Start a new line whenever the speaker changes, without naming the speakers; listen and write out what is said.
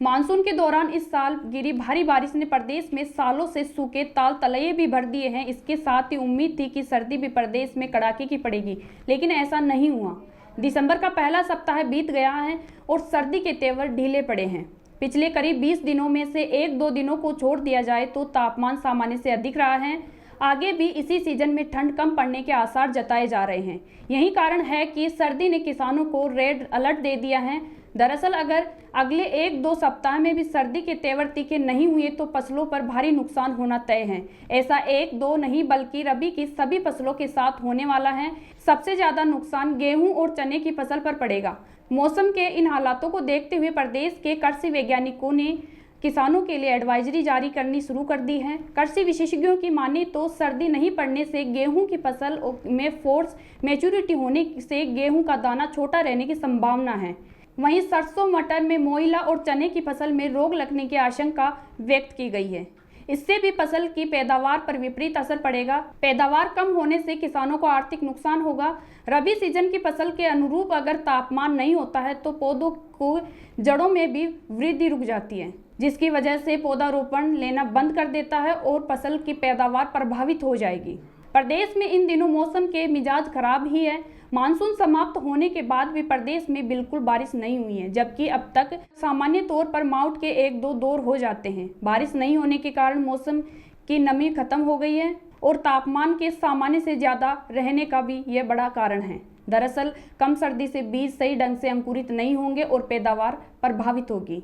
Monsoon के दौरान इस साल गिरी भारी बारिश ने प्रदेश में सालों से सूखे ताल तलैये भी भर दिए हैं। इसके साथ ही उम्मीद थी कि सर्दी भी प्रदेश में कड़ाके की पड़ेगी, लेकिन ऐसा नहीं हुआ। दिसंबर का पहला सप्ताह बीत गया है और सर्दी के तेवर ढीले पड़े हैं। पिछले करीब 20 दिनों में से 1-2 दिनों को छोड़ दिया जाए तो तापमान सामान्य से अधिक रहा है। आगे भी इसी सीजन में ठंड कम पड़ने के आसार जताए जा रहे हैं। यही कारण है कि सर्दी ने किसानों को रेड अलर्ट दे दिया है। दरअसल अगर अगले 1-2 सप्ताह में भी सर्दी के तेवर तीखे नहीं हुए तो फसलों पर भारी नुकसान होना तय है। ऐसा 1-2 नहीं बल्कि रबी की सभी फसलों के साथ होने वाला है। सबसे ज्यादा नुकसान गेहूं और चने की फसल पर पड़ेगा। मौसम के इन हालातों को देखते हुए प्रदेश के कृषि वैज्ञानिकों ने किसानों के लिए एडवाइजरी जारी करनी शुरू कर दी है। कृषि विशेषज्ञों की माने तो सर्दी नहीं पड़ने से गेहूं की फसल में फोर्स मैच्योरिटी होने से गेहूं का दाना छोटा रहने की संभावना है। वहीं सरसों, मटर में मोइला और चने की फसल में रोग लगने की आशंका व्यक्त की गई है। इससे भी फसल की पैदावार पर विपरीत असर पड़ेगा। पैदावार कम होने से किसानों को आर्थिक नुकसान होगा। रबी सीजन की फसल के अनुरूप अगर तापमान नहीं होता है तो पौधों को जड़ों में भी वृद्धि रुक जाती है, जिसकी वजह से पौधारोपण लेना बंद कर देता है और फसल की पैदावार प्रभावित हो जाएगी। प्रदेश में इन दिनों मौसम के मिजाज खराब ही है। मानसून समाप्त होने के बाद भी प्रदेश में बिल्कुल बारिश नहीं हुई है, जबकि अब तक सामान्य तौर पर माउंट के 1-2 दौर हो जाते हैं। बारिश नहीं होने के कारण मौसम की नमी खत्म हो गई है और तापमान के सामान्य से ज़्यादा रहने का भी यह बड़ा कारण है। दरअसल कम सर्दी से बीज सही ढंग से अंकुरित नहीं होंगे और पैदावार प्रभावित होगी।